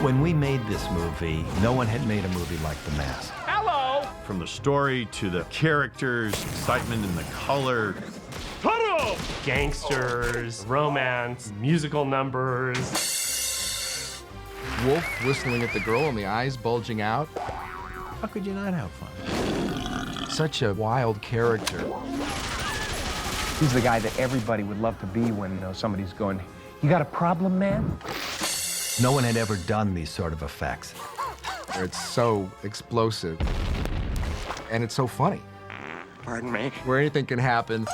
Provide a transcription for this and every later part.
When we made this movie, no one had made a movie like The Mask. Hello! From the story to the characters, excitement in the color. Hello! Gangsters, romance, musical numbers. Wolf whistling at the girl and the eyes bulging out. How could you not have fun? Such a wild character. He's the guy that everybody would love to be when somebody's going, "You got a problem, man?" No one had ever done these sort of effects. It's so explosive, and it's so funny. Pardon me? Where anything can happen.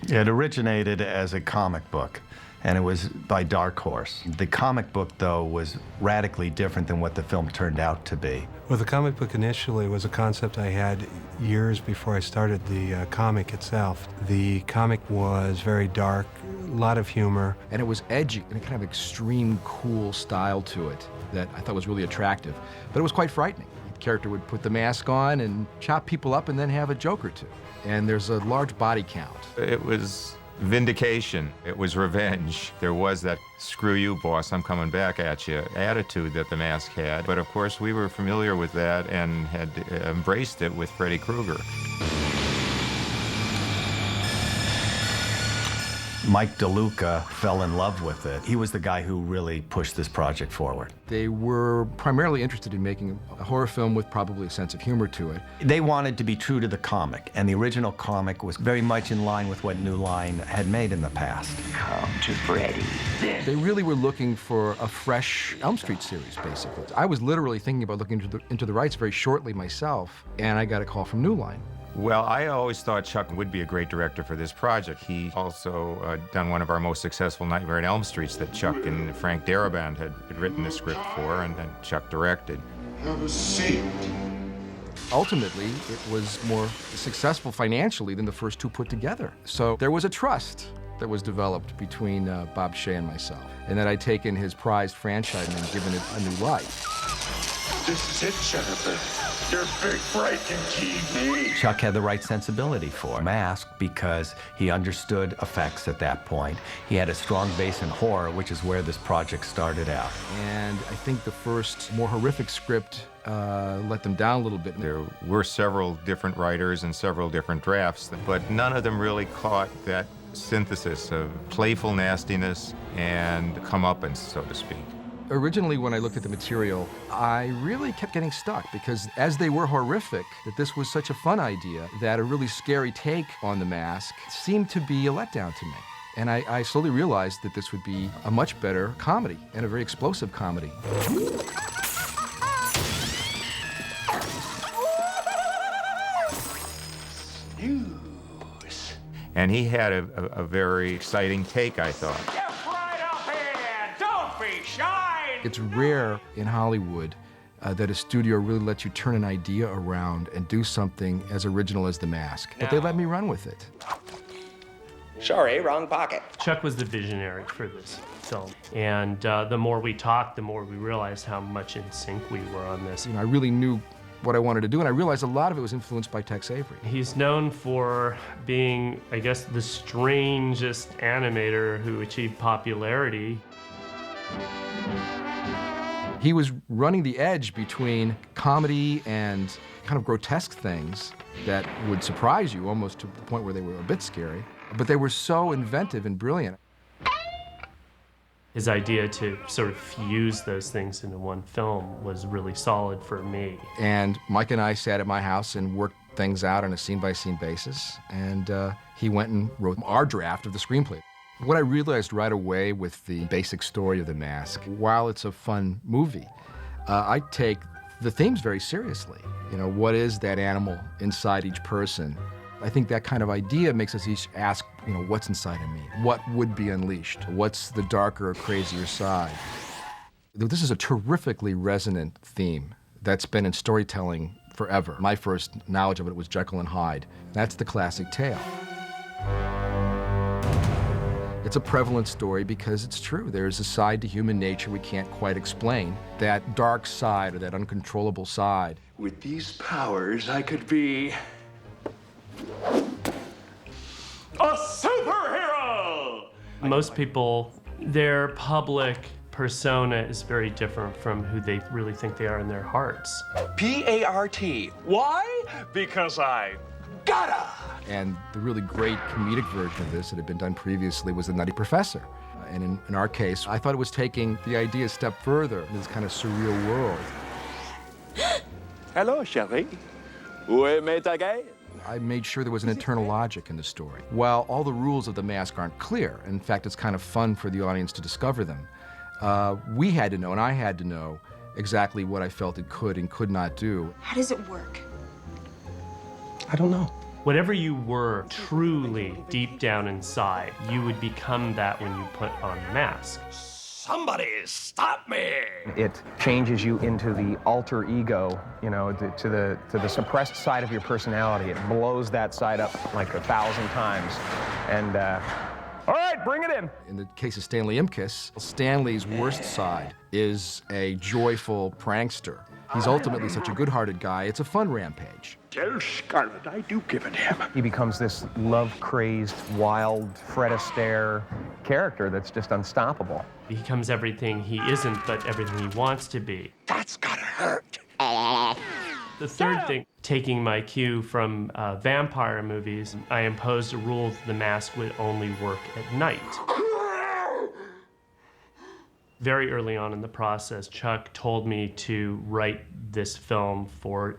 It originated as a comic book, and it was by Dark Horse. The comic book, though, was radically different than what the film turned out to be. Well, the comic book initially was a concept I had years before I started the comic itself. The comic was very dark, a lot of humor. And it was edgy and a kind of extreme, cool style to it that I thought was really attractive. But it was quite frightening. The character would put the mask on and chop people up and then have a joke or two. And there's a large body count. It was vindication. It was revenge. There was that "screw you, boss, I'm coming back at you" attitude that the Mask had. But of course, we were familiar with that and had embraced it with Freddy Krueger. Mike DeLuca fell in love with it. He was the guy who really pushed this project forward. They were primarily interested in making a horror film with probably a sense of humor to it. They wanted to be true to the comic, and the original comic was very much in line with what New Line had made in the past. Come to Freddy. They really were looking for a fresh Elm Street series, basically. I was literally thinking about looking into the rights very shortly myself, and I got a call from New Line. Well, I always thought Chuck would be a great director for this project. He also done one of our most successful Nightmare on Elm Streets that Chuck and Frank Darabont had written the script for, and then Chuck directed. Have a seat. Ultimately, it was more successful financially than the first two put together. So there was a trust that was developed between Bob Shea and myself, and that I'd taken his prized franchise and given it a new life. This is it, Jennifer. Your big break in TV. Chuck had the right sensibility for Mask because he understood effects at that point. He had a strong base in horror, which is where this project started out. And I think the first more horrific script let them down a little bit. There were several different writers and several different drafts, but none of them really caught that synthesis of playful nastiness and comeuppance, so to speak. Originally, when I looked at the material, I really kept getting stuck because as they were horrific, that this was such a fun idea that a really scary take on The Mask seemed to be a letdown to me. And I slowly realized that this would be a much better comedy and a very explosive comedy. And he had a very exciting take, I thought. Get right up here! Don't be shy! It's rare in Hollywood that a studio really lets you turn an idea around and do something as original as The Mask. But they let me run with it. Sorry, wrong pocket. Chuck was the visionary for this film. And the more we talked, the more we realized how much in sync we were on this. You know, I really knew what I wanted to do, and I realized a lot of it was influenced by Tex Avery. He's known for being, I guess, the strangest animator who achieved popularity. He was running the edge between comedy and kind of grotesque things that would surprise you almost to the point where they were a bit scary, but they were so inventive and brilliant. His idea to sort of fuse those things into one film was really solid for me. And Mike and I sat at my house and worked things out on a scene-by-scene basis, and he went and wrote our draft of the screenplay. What I realized right away with the basic story of The Mask, while it's a fun movie, I take the themes very seriously. You know, what is that animal inside each person? I think that kind of idea makes us each ask, you know, what's inside of me? What would be unleashed? What's the darker or crazier side? This is a terrifically resonant theme that's been in storytelling forever. My first knowledge of it was Jekyll and Hyde. That's the classic tale. It's a prevalent story because it's true. There's a side to human nature we can't quite explain. That dark side or that uncontrollable side. With these powers, I could be a superhero! Most people, their public persona is very different from who they really think they are in their hearts. P-A-R-T. Why? Because I gotta! And the really great comedic version of this that had been done previously was The Nutty Professor. And in our case, I thought it was taking the idea a step further in this kind of surreal world. Hello, chérie. Où est ta gueule? I made sure there was an internal logic in the story. While all the rules of the mask aren't clear, in fact, it's kind of fun for the audience to discover them, we had to know, and I had to know, exactly what I felt it could and could not do. How does it work? I don't know. Whatever you were truly deep down inside, you would become that when you put on the mask. Somebody stop me! It changes you into the alter ego, you know, to the suppressed side of your personality. It blows that side up like 1,000 times. And, all right, bring it in. In the case of Stanley Imkis, Stanley's worst side is a joyful prankster. He's ultimately such a good-hearted guy, it's a fun rampage. Tell Scarlett I do give it him. He becomes this love-crazed, wild, Fred Astaire character that's just unstoppable. He becomes everything he isn't, but everything he wants to be. That's gotta hurt. The third thing, taking my cue from vampire movies, I imposed a rule that the mask would only work at night. Very early on in the process, Chuck told me to write this film for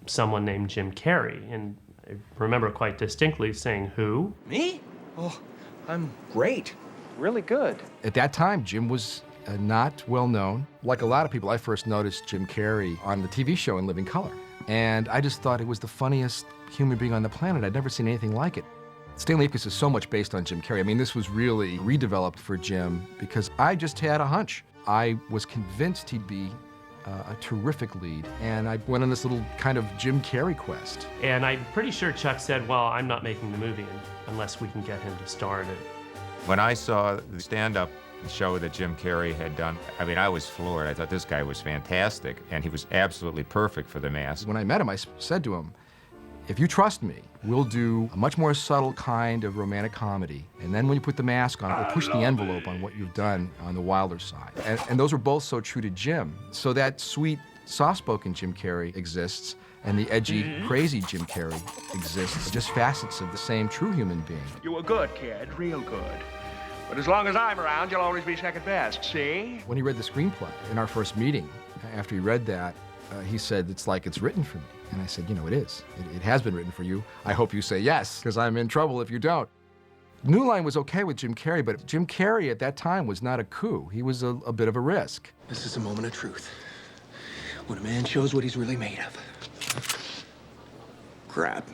someone named Jim Carrey, and I remember quite distinctly saying, "Who?" Me? Oh, I'm great. Really good. At that time, Jim was not well known. Like a lot of people, I first noticed Jim Carrey on the TV show In Living Color, and I just thought it was the funniest human being on the planet. I'd never seen anything like it. Stanley Ipkiss is so much based on Jim Carrey. I mean, this was really redeveloped for Jim because I just had a hunch. I was convinced he'd be a terrific lead, and I went on this little kind of Jim Carrey quest. And I'm pretty sure Chuck said, "Well, I'm not making the movie unless we can get him to star in it." When I saw the stand-up show that Jim Carrey had done, I mean, I was floored. I thought this guy was fantastic, and he was absolutely perfect for the mask. When I met him, I said to him, if you trust me, we'll do a much more subtle kind of romantic comedy. And then when you put the mask on, it will push the envelope on what you've done on the wilder side. And those were both so true to Jim. So that sweet, soft-spoken Jim Carrey exists, and the edgy, crazy Jim Carrey exists, just facets of the same true human being. You were good, kid, real good. But as long as I'm around, you'll always be second best, see? When he read the screenplay in our first meeting, after he read that, he said, "It's like it's written for me." And I said, "You know, it is. It has been written for you. I hope you say yes, because I'm in trouble if you don't." New Line was okay with Jim Carrey, but Jim Carrey at that time was not a coup. He was a bit of a risk. This is a moment of truth. When a man shows what he's really made of. Crap.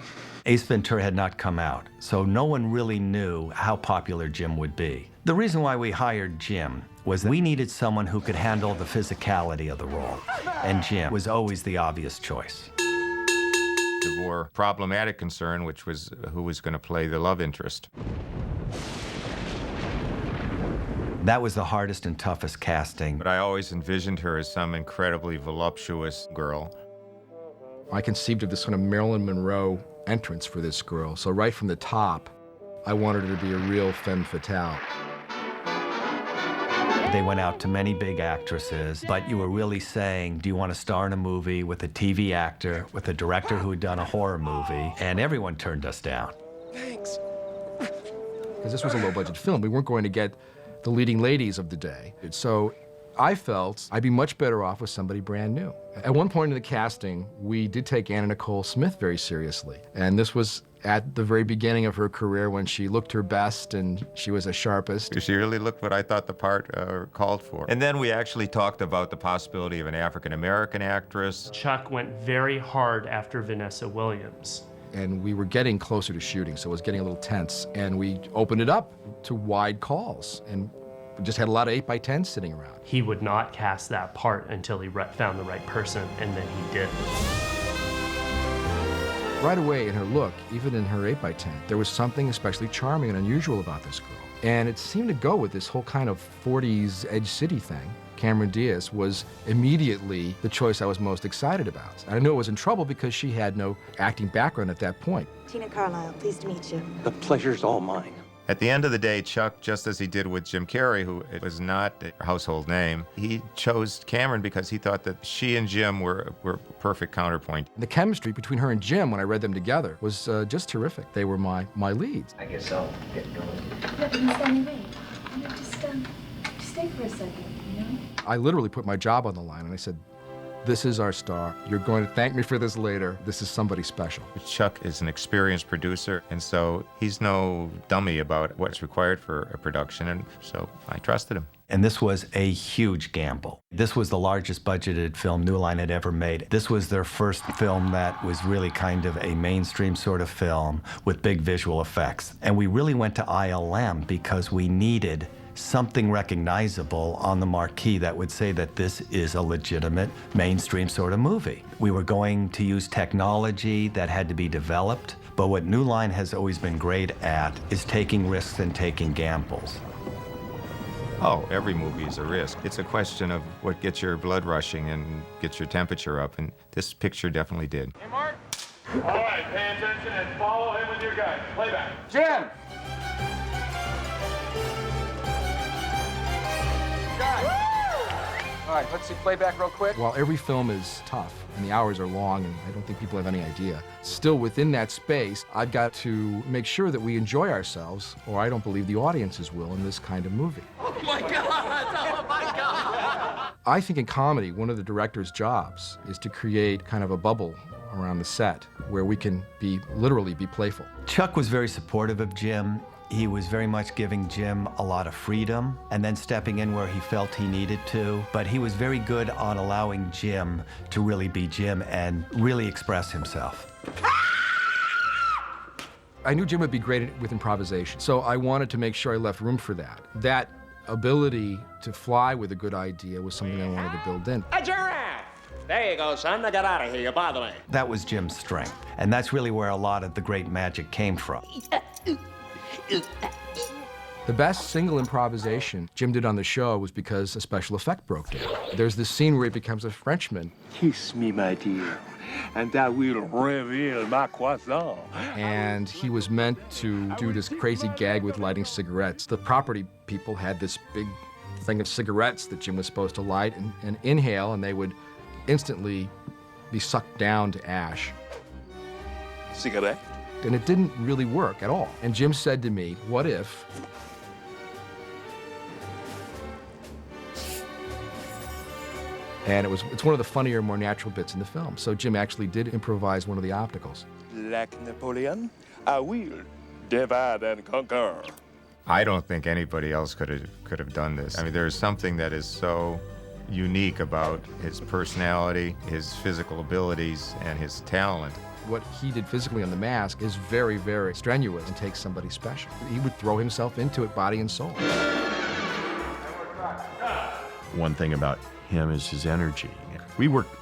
Ace Ventura had not come out, so no one really knew how popular Jim would be. The reason why we hired Jim was that we needed someone who could handle the physicality of the role, and Jim was always the obvious choice. The more problematic concern, which was who was going to play the love interest. That was the hardest and toughest casting. But I always envisioned her as some incredibly voluptuous girl. I conceived of this kind of Marilyn Monroe entrance for this girl. So right from the top, I wanted her to be a real femme fatale. They went out to many big actresses, but you were really saying, do you want to star in a movie with a TV actor, with a director who had done a horror movie? And everyone turned us down. Thanks. Because this was a low-budget film. We weren't going to get the leading ladies of the day. So I felt I'd be much better off with somebody brand new. At one point in the casting, we did take Anna Nicole Smith very seriously. And this was at the very beginning of her career when she looked her best and she was the sharpest. She really looked what I thought the part called for. And then we actually talked about the possibility of an African-American actress. Chuck went very hard after Vanessa Williams. And we were getting closer to shooting, so it was getting a little tense. And we opened it up to wide calls. And we just had a lot of 8x10s sitting around. He would not cast that part until he found the right person, and then he did. Right away in her look, even in her 8x10, there was something especially charming and unusual about this girl. And it seemed to go with this whole kind of 40s Edge City thing. Cameron Diaz was immediately the choice I was most excited about. I knew I was in trouble because she had no acting background at that point. Tina Carlisle, pleased to meet you. The pleasure's all mine. At the end of the day, Chuck, just as he did with Jim Carrey, who was not a household name, he chose Cameron because he thought that she and Jim were a perfect counterpoint. The chemistry between her and Jim, when I read them together, was just terrific. They were my leads. I guess I'll get going. Look, I'm standing wait. Just stay for a second, you know? I literally put my job on the line, and I said, this is our star. You're going to thank me for this later. This is somebody special. Chuck is an experienced producer, and so he's no dummy about what's required for a production, and so I trusted him. And this was a huge gamble. This was the largest budgeted film New Line had ever made. This was their first film that was really kind of a mainstream sort of film with big visual effects. And we really went to ILM because we needed something recognizable on the marquee that would say that this is a legitimate mainstream sort of movie. We were going to use technology that had to be developed, but what New Line has always been great at is taking risks and taking gambles. Oh, every movie is a risk. It's a question of what gets your blood rushing and gets your temperature up, and this picture definitely did. Hey, Mark. All right, pay attention and follow him with your guys. Playback. Jim! All right, let's see playback real quick. While every film is tough and the hours are long, and I don't think people have any idea, still within that space, I've got to make sure that we enjoy ourselves, or I don't believe the audiences will in this kind of movie. Oh, my God! Oh, my God! I think in comedy, one of the director's jobs is to create kind of a bubble around the set where we can literally be playful. Chuck was very supportive of Jim. He was very much giving Jim a lot of freedom and then stepping in where he felt he needed to. But he was very good on allowing Jim to really be Jim and really express himself. I knew Jim would be great with improvisation, so I wanted to make sure I left room for that. That ability to fly with a good idea was something I wanted to build in. A giraffe! There you go, son. Now get out of here. You're bothering me. That was Jim's strength. And that's really where a lot of the great magic came from. The best single improvisation Jim did on the show was because a special effect broke down. There's this scene where he becomes a Frenchman. Kiss me, my dear, and I will reveal my croissant. And he was meant to do this crazy gag with lighting cigarettes. The property people had this big thing of cigarettes that Jim was supposed to light and inhale, and they would instantly be sucked down to ash. Cigarette? And it didn't really work at all. And Jim said to me, what if and it's one of the funnier, more natural bits in the film. So Jim actually did improvise one of the opticals. Like Napoleon, I will divide and conquer. I don't think anybody else could have done this. I mean, there's something that is so unique about his personality, his physical abilities, and his talent. What he did physically on The Mask is very, very strenuous and takes somebody special. He would throw himself into it, body and soul. One thing about him is his energy. We worked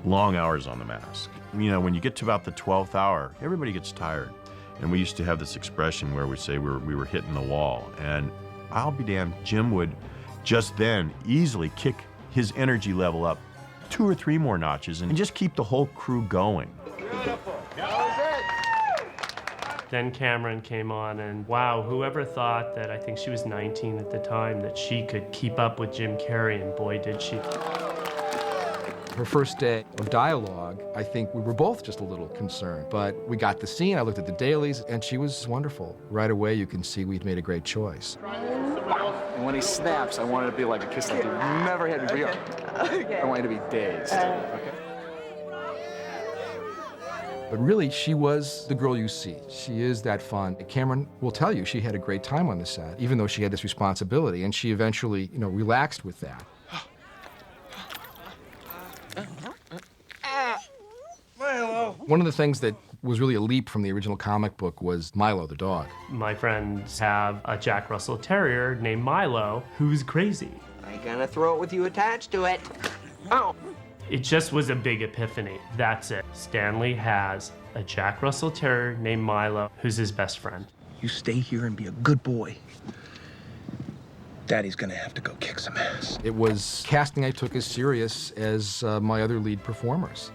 long hours on The Mask. You know, when you get to about the 12th hour, everybody gets tired. And we used to have this expression where we say we were hitting the wall. And I'll be damned, Jim would just then easily kick his energy level up 2 or 3 more notches and just keep the whole crew going. Then Cameron came on, and wow, whoever thought that, I think she was 19 at the time, that she could keep up with Jim Carrey, and boy, did she. Her first day of dialogue, I think we were both just a little concerned. But we got the scene, I looked at the dailies, and she was wonderful. Right away, you can see we'd made a great choice. And when he snaps, I want it to be like a kiss like you've never had before. I want you to be dazed. Okay? But really, she was the girl you see. She is that fun. Cameron will tell you she had a great time on the set, even though she had this responsibility, and she eventually, relaxed with that. One of the things that was really a leap from the original comic book was Milo the dog. My friends have a Jack Russell Terrier named Milo, who's crazy. I gonna throw it with you attached to it. Oh! It just was a big epiphany. That's it. Stanley has a Jack Russell Terrier named Milo, who's his best friend. You stay here and be a good boy. Daddy's gonna have to go kick some ass. It was casting I took as serious as my other lead performers.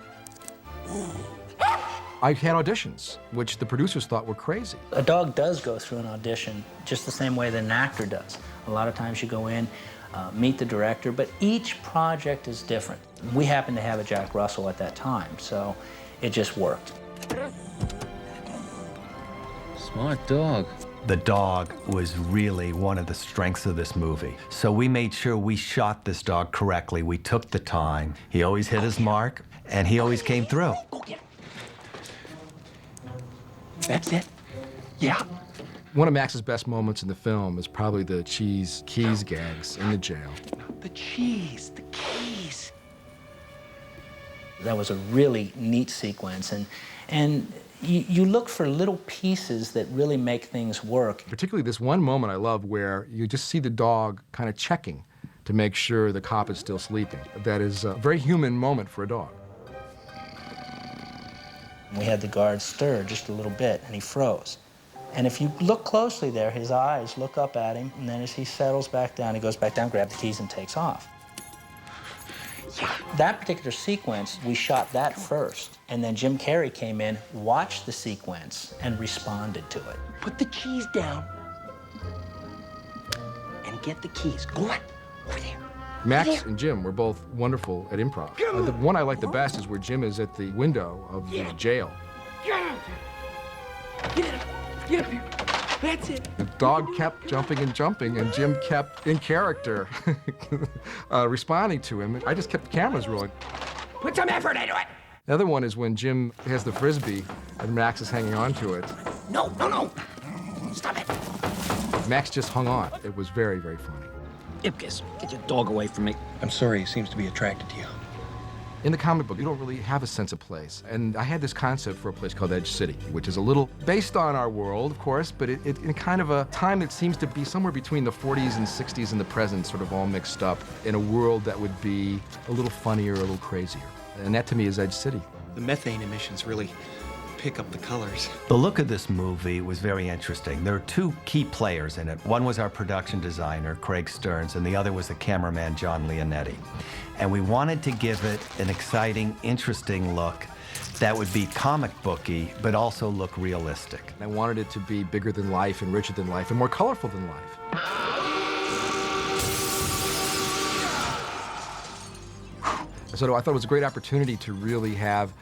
I had auditions, which the producers thought were crazy. A dog does go through an audition just the same way that an actor does. A lot of times you go in, meet the director, but each project is different. We happened to have a Jack Russell at that time, so it just worked. Smart dog. The dog was really one of the strengths of this movie. So we made sure we shot this dog correctly. We took the time. He always hit his mark, and he always came through. Go get him. That's it. Yeah. One of Max's best moments in the film is probably the cheese keys gags in the jail. The cheese, the keys. That was a really neat sequence, and you look for little pieces that really make things work. Particularly this one moment I love where you just see the dog kind of checking to make sure the cop is still sleeping. That is a very human moment for a dog. We had the guard stir just a little bit, and he froze. And if you look closely there, his eyes look up at him, and then as he settles back down, he goes back down, grabs the keys, and takes off. That particular sequence, we shot that first, and then Jim Carrey came in, watched the sequence, and responded to it. Put the cheese down and get the keys. Go on, over there. Max and Jim were both wonderful at improv. The one I like the best is where Jim is at the window of the jail. Get it. Get up here. That's it. The dog kept jumping and jumping, and Jim kept in character responding to him. I just kept the cameras rolling. Put some effort into it. The other one is when Jim has the Frisbee and Max is hanging on to it. No, no, no. Stop it. Max just hung on. It was very, very funny. Ipkiss, get your dog away from me. I'm sorry, he seems to be attracted to you. In the comic book, you don't really have a sense of place. And I had this concept for a place called Edge City, which is a little based on our world, of course, but it in kind of a time that seems to be somewhere between the 40s and 60s and the present, sort of all mixed up in a world that would be a little funnier, a little crazier. And that to me is Edge City. The methane emissions really pick up the colors. The look of this movie was very interesting. There were two key players in it. One was our production designer, Craig Stearns, and the other was the cameraman, John Leonetti. And we wanted to give it an exciting, interesting look that would be comic booky, but also look realistic. I wanted it to be bigger than life and richer than life and more colorful than life. So I thought it was a great opportunity to really have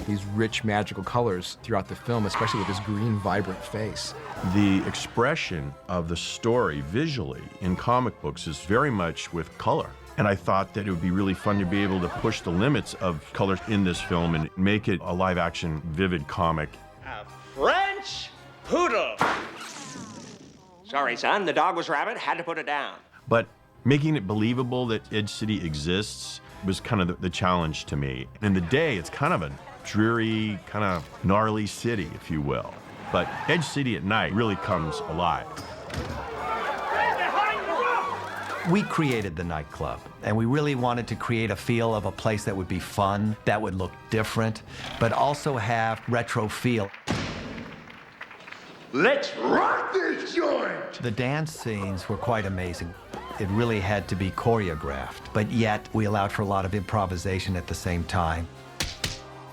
these rich, magical colors throughout the film, especially with this green, vibrant face. The expression of the story visually in comic books is very much with color. And I thought that it would be really fun to be able to push the limits of color in this film and make it a live-action, vivid comic. A French poodle. Sorry, son, the dog was rabid, had to put it down. But making it believable that Edge City exists was kind of the challenge to me. In the day, it's kind of a dreary, kind of gnarly city, if you will. But Edge City at night really comes alive. We created the nightclub, and we really wanted to create a feel of a place that would be fun, that would look different, but also have retro feel. Let's rock this joint! The dance scenes were quite amazing. It really had to be choreographed, but yet we allowed for a lot of improvisation at the same time.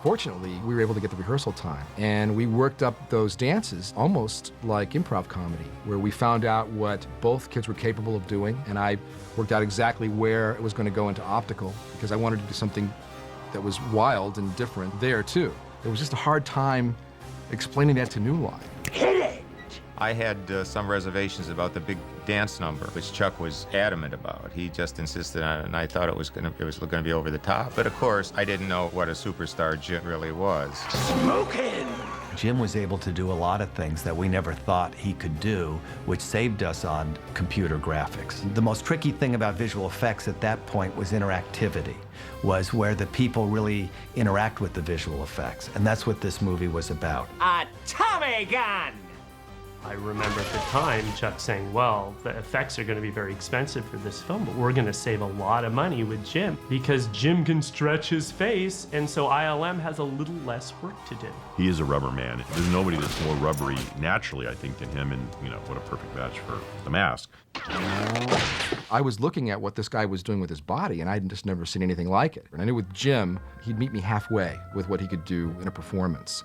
Fortunately, we were able to get the rehearsal time, and we worked up those dances almost like improv comedy, where we found out what both kids were capable of doing, and I worked out exactly where it was going to go into optical, because I wanted to do something that was wild and different there, too. It was just a hard time explaining that to New Line. Hit it! I had some reservations about the big dance number, which Chuck was adamant about. He just insisted on it, and I thought it was gonna be over the top. But of course, I didn't know what a superstar Jim really was. Smoking! Jim was able to do a lot of things that we never thought he could do, which saved us on computer graphics. The most tricky thing about visual effects at that point was interactivity, was where the people really interact with the visual effects. And that's what this movie was about. A Tommy gun! I remember at the time Chuck saying, well, the effects are going to be very expensive for this film, but we're going to save a lot of money with Jim because Jim can stretch his face, and so ILM has a little less work to do. He is a rubber man. There's nobody that's more rubbery naturally, I think, than him, and you know, what a perfect match for The Mask. I was looking at what this guy was doing with his body, and I'd just never seen anything like it. And I knew with Jim, he'd meet me halfway with what he could do in a performance.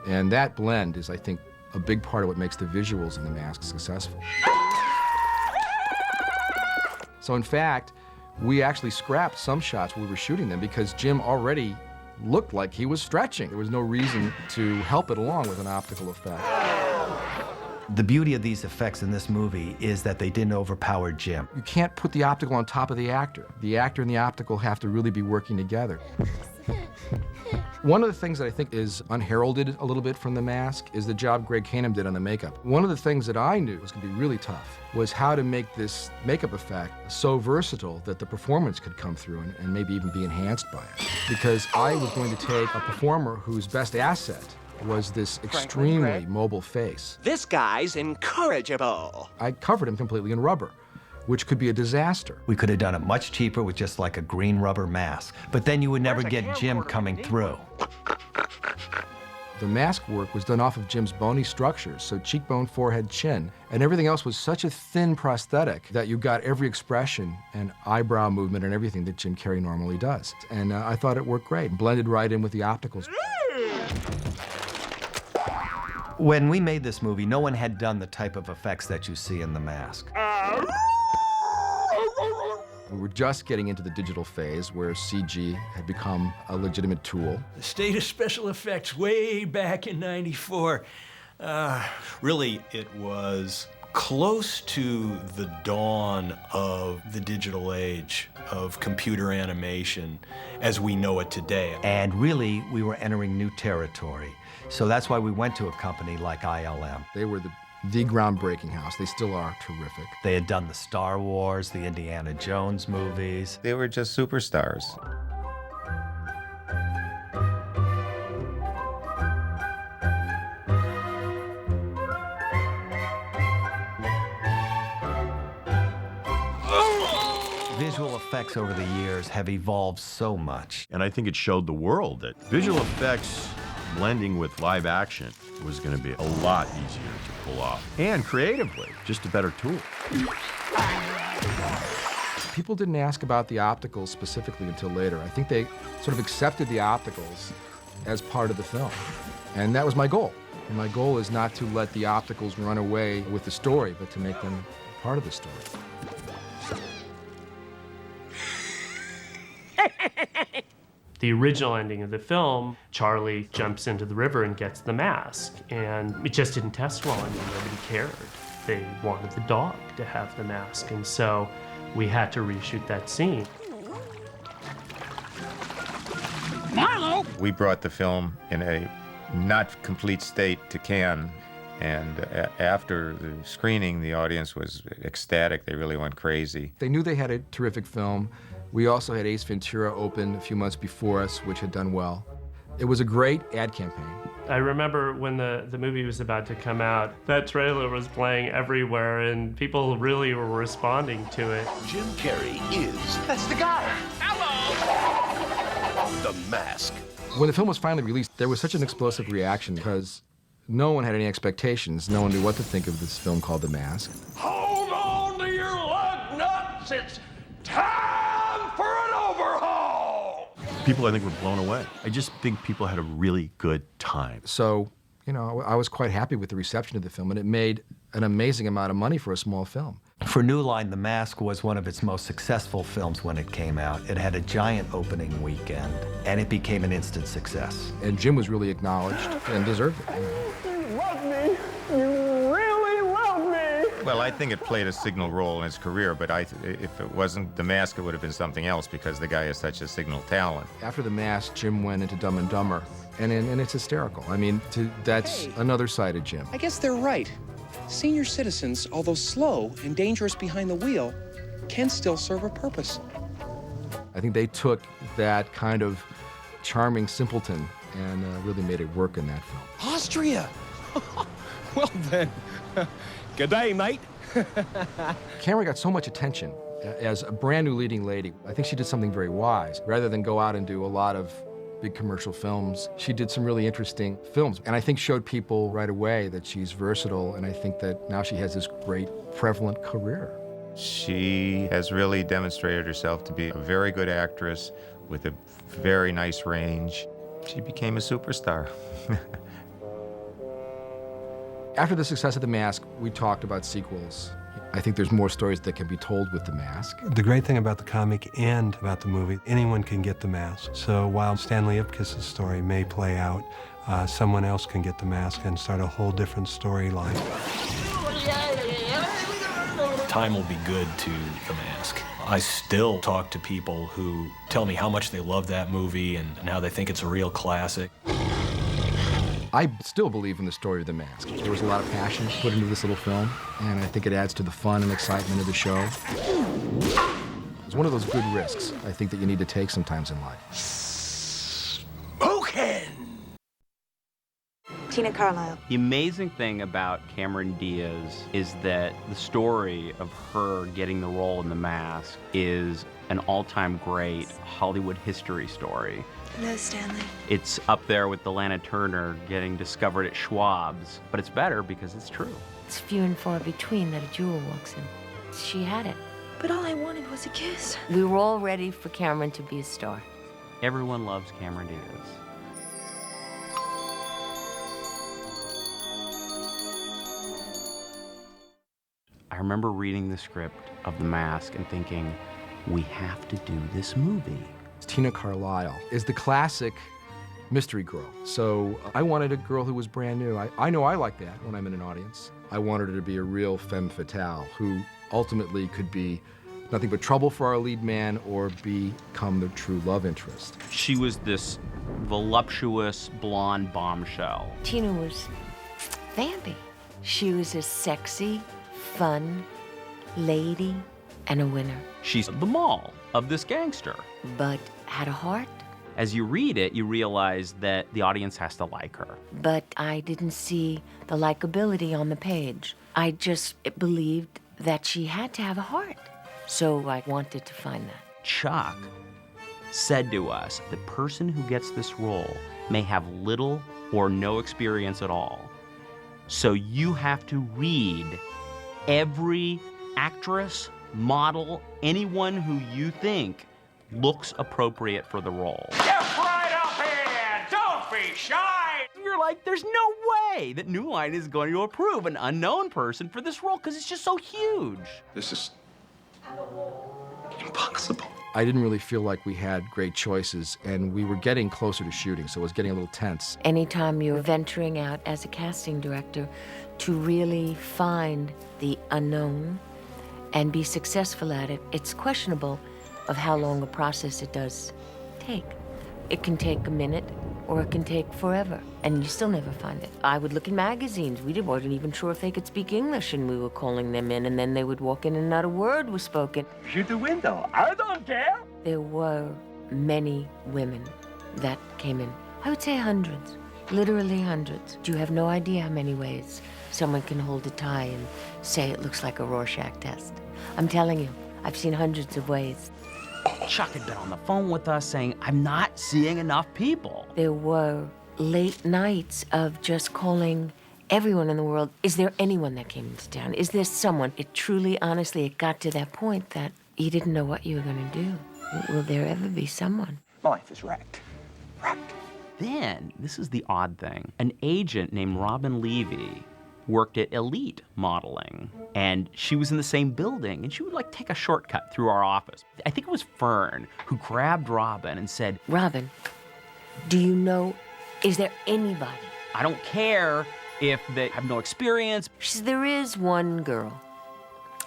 And that blend is, I think, a big part of what makes the visuals in The Mask successful. So in fact, we actually scrapped some shots when we were shooting them because Jim already looked like he was stretching. There was no reason to help it along with an optical effect. The beauty of these effects in this movie is that they didn't overpower Jim. You can't put the optical on top of the actor. The actor and the optical have to really be working together. One of the things that I think is unheralded a little bit from The Mask is the job Greg Canham did on the makeup. One of the things that I knew was going to be really tough was how to make this makeup effect so versatile that the performance could come through and maybe even be enhanced by it. Because I was going to take a performer whose best asset was this extremely mobile face. This guy's incorrigible. I covered him completely in rubber, which could be a disaster. We could have done it much cheaper with just like a green rubber mask, but then you would never get Jim coming through. The mask work was done off of Jim's bony structures, so cheekbone, forehead, chin, and everything else was such a thin prosthetic that you got every expression and eyebrow movement and everything that Jim Carrey normally does. And I thought it worked great, blended right in with the opticals. When we made this movie, no one had done the type of effects that you see in The Mask. We were just getting into the digital phase where CG had become a legitimate tool. The state of special effects way back in '94. Really, it was close to the dawn of the digital age of computer animation as we know it today. And really, we were entering new territory. So that's why we went to a company like ILM. They were the groundbreaking house. They still are terrific. They had done the Star Wars, the Indiana Jones movies. They were just superstars. Visual effects over the years have evolved so much. And I think it showed the world that visual effects blending with live action was going to be a lot easier to pull off. And creatively, just a better tool. People didn't ask about the opticals specifically until later. I think they sort of accepted the opticals as part of the film. And that was my goal. And my goal is not to let the opticals run away with the story, but to make them part of the story. The original ending of the film, Charlie jumps into the river and gets the mask, and it just didn't test well. I mean, nobody cared. They wanted the dog to have the mask, and so we had to reshoot that scene. Marlo! We brought the film in a not complete state to Cannes, and after the screening, the audience was ecstatic. They really went crazy. They knew they had a terrific film. We also had Ace Ventura open a few months before us, which had done well. It was a great ad campaign. I remember when the movie was about to come out, that trailer was playing everywhere and people really were responding to it. Jim Carrey is... That's the guy. The Mask. When the film was finally released, there was such an explosive reaction because no one had any expectations. No one knew what to think of this film called The Mask. Hold on to your lug nuts. It's time for an overhaul. People, I think, were blown away. I just think people had a really good time. So, you know, I was quite happy with the reception of the film, and it made an amazing amount of money for a small film. For New Line, The Mask was one of its most successful films when it came out. It had a giant opening weekend, and it became an instant success. And Jim was really acknowledged and deserved it. You love me. You really love me. Well, I think it played a signal role in his career, but if it wasn't The Mask, it would have been something else because the guy is such a signal talent. After The Mask, Jim went into Dumb and Dumber, and it's hysterical. I mean, that's another side of Jim. I guess they're right. Senior citizens, although slow and dangerous behind the wheel, can still serve a purpose. I think they took that kind of charming simpleton and really made it work in that film. Austria! Well then, good day, mate. Cameron got so much attention as a brand new leading lady. I think she did something very wise. Rather than go out and do a lot of big commercial films, she did some really interesting films. And I think showed people right away that she's versatile, and I think that now she has this great prevalent career. She has really demonstrated herself to be a very good actress with a very nice range. She became a superstar. After the success of The Mask, we talked about sequels. I think there's more stories that can be told with The Mask. The great thing about the comic and about the movie, anyone can get The Mask. So while Stanley Ipkiss's story may play out, someone else can get The Mask and start a whole different storyline. Time will be good to The Mask. I still talk to people who tell me how much they love that movie and how they think it's a real classic. I still believe in the story of The Mask. There was a lot of passion put into this little film, and I think it adds to the fun and excitement of the show. It's one of those good risks, I think, that you need to take sometimes in life. Smoking! Tina Carlisle. The amazing thing about Cameron Diaz is that the story of her getting the role in The Mask is an all-time great Hollywood history story. Hello, Stanley. It's up there with the Lana Turner getting discovered at Schwab's, but it's better because it's true. It's few and far between that a jewel walks in. She had it. But all I wanted was a kiss. We were all ready for Cameron to be a star. Everyone loves Cameron Diaz. I remember reading the script of The Mask and thinking, we have to do this movie. Tina Carlisle is the classic mystery girl. So I wanted a girl who was brand new. I know I like that when I'm in an audience. I wanted her to be a real femme fatale who ultimately could be nothing but trouble for our lead man or become the true love interest. She was this voluptuous blonde bombshell. Tina was vampy. She was a sexy, fun lady and a winner. She's the mall of this gangster. But had a heart. As you read it, you realize that the audience has to like her. But I didn't see the likability on the page. I just believed that she had to have a heart. So I wanted to find that. Chuck said to us, the person who gets this role may have little or no experience at all. So you have to read every actress, model, anyone who you think looks appropriate for the role. Get right up here! Don't be shy! You're like, there's no way that New Line is going to approve an unknown person for this role because it's just so huge. This is impossible. I didn't really feel like we had great choices, and we were getting closer to shooting, so it was getting a little tense. Anytime you're venturing out as a casting director to really find the unknown and be successful at it, it's questionable of how long a process it does take. It can take a minute, or it can take forever, and you still never find it. I would look in magazines. We wasn't even sure if they could speak English, and we were calling them in, and then they would walk in and not a word was spoken. Shoot the window. I don't care. There were many women that came in. I would say hundreds, literally hundreds. You have no idea how many ways someone can hold a tie and say it looks like a Rorschach test. I'm telling you, I've seen hundreds of ways. Chuck had been on the phone with us saying, I'm not seeing enough people. There were late nights of just calling everyone in the world. Is there anyone that came into town? Is there someone? It truly, honestly, it got to that point that you didn't know what you were going to do. Will there ever be someone? My life is wrecked. Then, this is the odd thing, an agent named Robin Levy worked at Elite Modeling, and she was in the same building, and she would like take a shortcut through our office. I think it was Fern who grabbed Robin and said, Robin, do you know, is there anybody? I don't care if they have no experience. She said, there is one girl.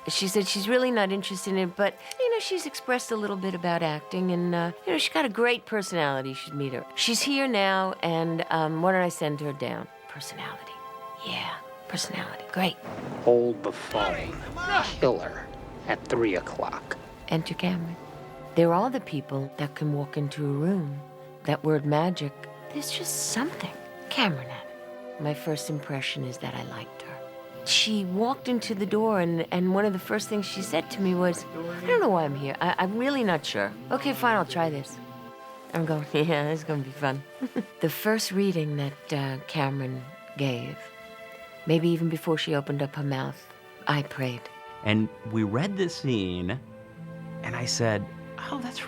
She said she's really not interested in it, but, you know, she's expressed a little bit about acting, and, you know, she's got a great personality. You should meet her. She's here now, and why don't I send her down? Personality. Yeah, personality. Great. Hold the phone. Killer at 3 o'clock. Enter Cameron. There are the people that can walk into a room. That word magic, there's just something. Cameron had it. my first impression is that I liked her. She walked into the door, and one of the first things she said to me was, I don't know why I'm here. I'm really not sure. Okay, fine, I'll try this. I'm going, yeah, it's going to be fun. The first reading that Cameron gave, maybe even before she opened up her mouth, I prayed. And we read this scene, and I said, oh, that's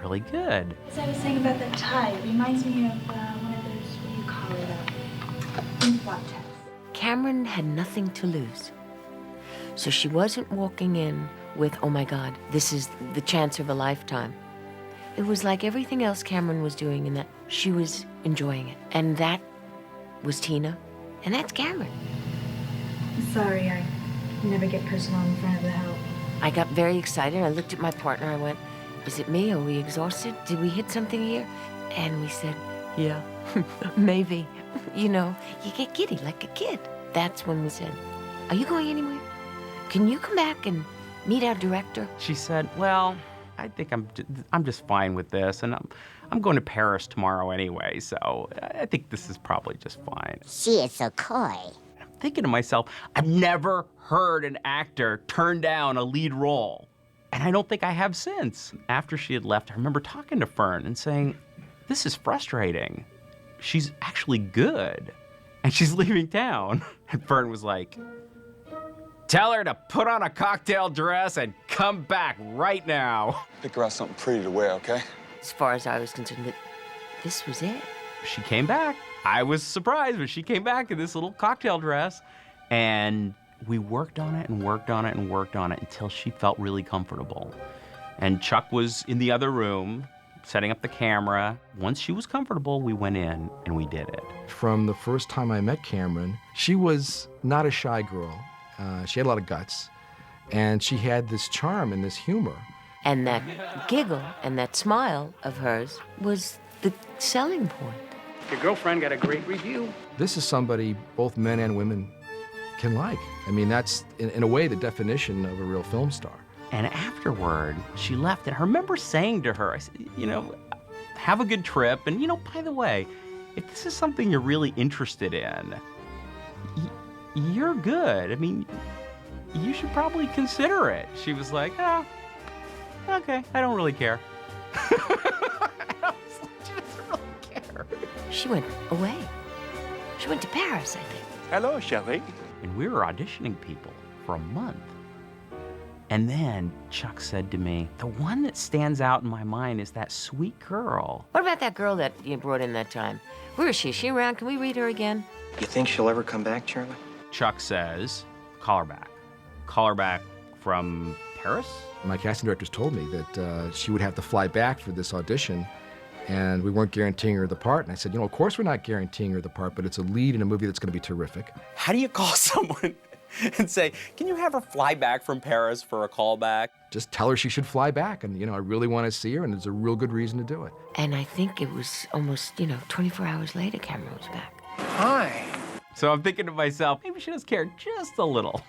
really good. As I was saying about the tie, it reminds me of one of those, what do you call it, influx tests. Cameron had nothing to lose. So she wasn't walking in with, oh my God, this is the chance of a lifetime. It was like everything else Cameron was doing in that she was enjoying it. And that was Tina, and that's Cameron. Sorry, I never get personal in front of the help. I got very excited. I looked at my partner. I went, is it me? Are we exhausted? Did we hit something here? And we said, yeah, maybe. You know, you get giddy like a kid. That's when we said, are you going anywhere? Can you come back and meet our director? She said, well, I think I'm just fine with this, and I'm going to Paris tomorrow anyway, so I think this is probably just fine. She is so coy. I'm thinking to myself, I've never heard an actor turn down a lead role, and I don't think I have since. After she had left, I remember talking to Fern and saying, this is frustrating. She's actually good, and she's leaving town. And Fern was like, tell her to put on a cocktail dress and come back right now. Pick her out something pretty to wear, okay? As far as I was concerned, this was it. She came back. I was surprised, but she came back in this little cocktail dress, and we worked on it and worked on it and worked on it until she felt really comfortable. And Chuck was in the other room, setting up the camera. Once she was comfortable, we went in and we did it. From the first time I met Cameron, she was not a shy girl. She had a lot of guts, and she had this charm and this humor. And that giggle and that smile of hers was the selling point. Your girlfriend got a great review. This is somebody both men and women can like. I mean, that's, in a way, the definition of a real film star. And afterward, she left, and I remember saying to her, I said, you know, have a good trip, and, you know, by the way, if this is something you're really interested in, you're good. I mean, you should probably consider it. She was like, ah, okay, I don't really care. She doesn't really care. She went away. She went to Paris, I think. Hello, Shelley. And we were auditioning people for a month. And then Chuck said to me, the one that stands out in my mind is that sweet girl. What about that girl that you brought in that time? Where is she? Is she around? Can we read her again? You think she'll ever come back, Charlie? Chuck says, call her back. Call her back from Paris? My casting directors told me that she would have to fly back for this audition, and we weren't guaranteeing her the part. And I said, you know, of course we're not guaranteeing her the part, but it's a lead in a movie that's going to be terrific. How do you call someone and say, can you have her fly back from Paris for a callback? Just tell her she should fly back, and, you know, I really want to see her, and there's a real good reason to do it. And I think it was almost, 24 hours later, Cameron was back. Hi. So I'm thinking to myself, maybe she does care just a little.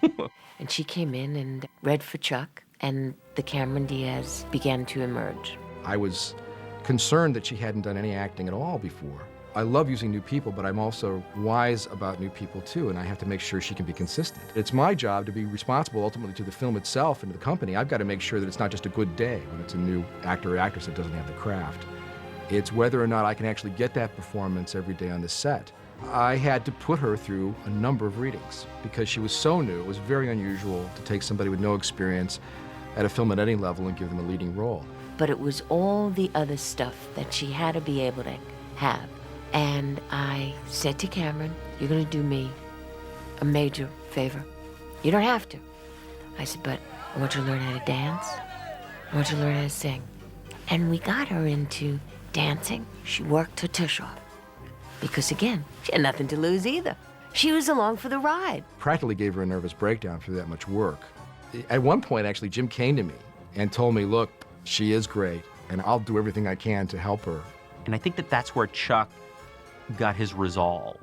And she came in and read for Chuck, and the Cameron Diaz began to emerge. I was concerned that she hadn't done any acting at all before. I love using new people, but I'm also wise about new people too, and I have to make sure she can be consistent. It's my job to be responsible ultimately to the film itself and to the company. I've got to make sure that it's not just a good day when it's a new actor or actress that doesn't have the craft. It's whether or not I can actually get that performance every day on the set. I had to put her through a number of readings because she was so new. It was very unusual to take somebody with no experience at a film at any level and give them a leading role. But it was all the other stuff that she had to be able to have. And I said to Cameron, you're going to do me a major favor. You don't have to. I said, but I want you to learn how to dance. I want you to learn how to sing. And we got her into dancing. She worked her tush off. Because again, she had nothing to lose either. She was along for the ride. Practically gave her a nervous breakdown for that much work. At one point, actually, Jim came to me and told me, look, she is great, and I'll do everything I can to help her. And I think that that's where Chuck got his resolve,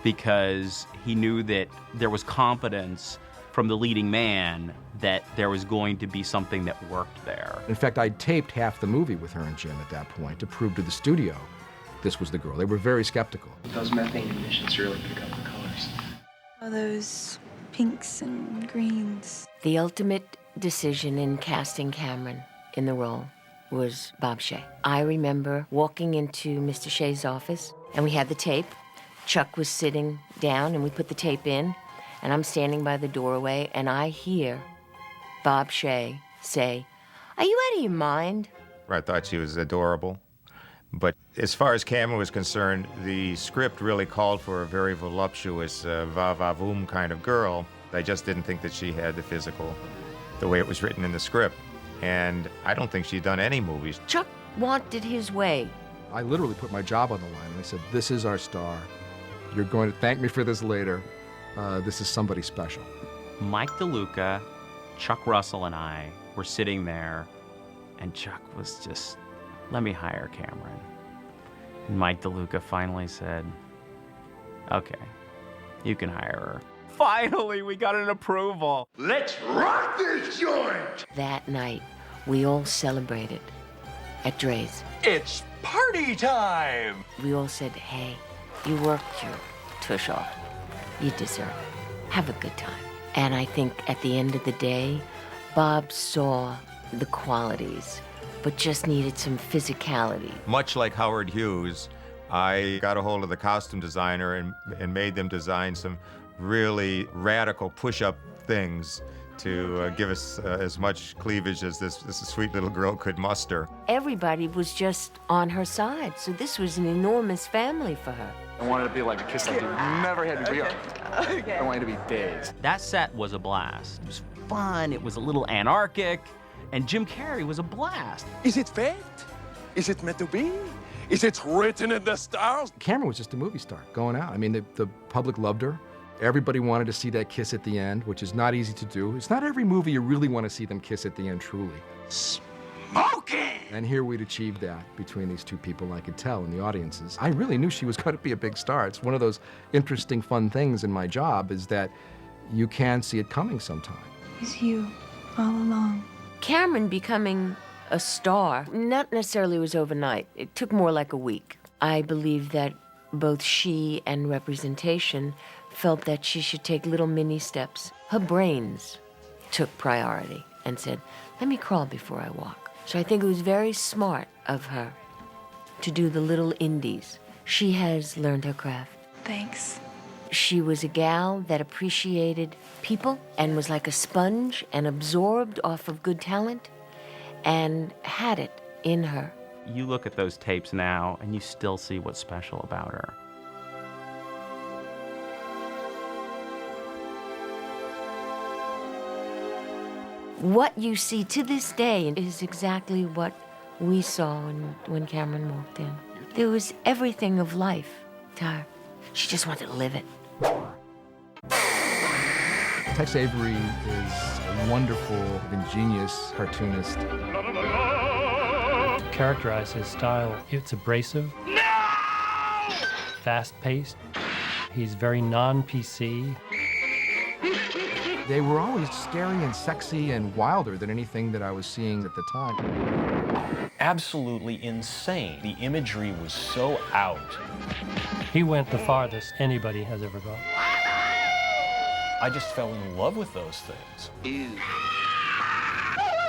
because he knew that there was confidence from the leading man that there was going to be something that worked there. In fact, I'd taped half the movie with her and Jim at that point to prove to the studio this was the girl. They were very skeptical. Those methane emissions really pick up the colors. All those pinks and greens. The ultimate decision in casting Cameron in the role was Bob Shea. I remember walking into Mr. Shea's office, and we had the tape. Chuck was sitting down, and we put the tape in, and I'm standing by the doorway, and I hear Bob Shea say, "Are you out of your mind?" I thought she was adorable. But as far as Cameron was concerned, the script really called for a very voluptuous, va-va-voom kind of girl. I just didn't think that she had the physical, the way it was written in the script. And I don't think she'd done any movies. Chuck wanted his way. I literally put my job on the line, and I said, this is our star. You're going to thank me for this later. This is somebody special. Mike DeLuca, Chuck Russell, and I were sitting there, and Chuck was just, let me hire Cameron. And Mike DeLuca finally said, okay, you can hire her. Finally, we got an approval. Let's rock this joint! That night, we all celebrated at Dre's. It's party time! We all said, hey, you worked your tush off. You deserve it. Have a good time. And I think at the end of the day, Bob saw the qualities, but just needed some physicality. Much like Howard Hughes, I got a hold of the costume designer and made them design some really radical push-up things to give us as much cleavage as this sweet little girl could muster. Everybody was just on her side, so this was an enormous family for her. I wanted to be like a kiss that you've never had before. Okay. I wanted to be dazed. That set was a blast. It was fun, it was a little anarchic, and Jim Carrey was a blast. Is it fate? Is it meant to be? Is it written in the stars? Cameron was just a movie star going out. I mean, the public loved her. Everybody wanted to see that kiss at the end, which is not easy to do. It's not every movie you really want to see them kiss at the end, truly. Smoking! And here we'd achieved that between these two people, I could tell in the audiences. I really knew she was going to be a big star. It's one of those interesting, fun things in my job is that you can see it coming sometime. It's you, all along. Cameron becoming a star, not necessarily was overnight. It took more like a week. I believe that both she and representation felt that she should take little mini steps. Her brains took priority and said, let me crawl before I walk. So I think it was very smart of her to do the little indies. She has learned her craft. Thanks. She was a gal that appreciated people and was like a sponge and absorbed off of good talent and had it in her. You look at those tapes now and you still see what's special about her. What you see to this day is exactly what we saw when Cameron walked in. There was everything of life to her. She just wanted to live it. Tex Avery is a wonderful, ingenious cartoonist. Characterize his style. It's abrasive, fast-paced. He's very non-PC. They were always scary and sexy and wilder than anything that I was seeing at the time. Absolutely insane. The imagery was so out. He went the farthest anybody has ever gone. I just fell in love with those things.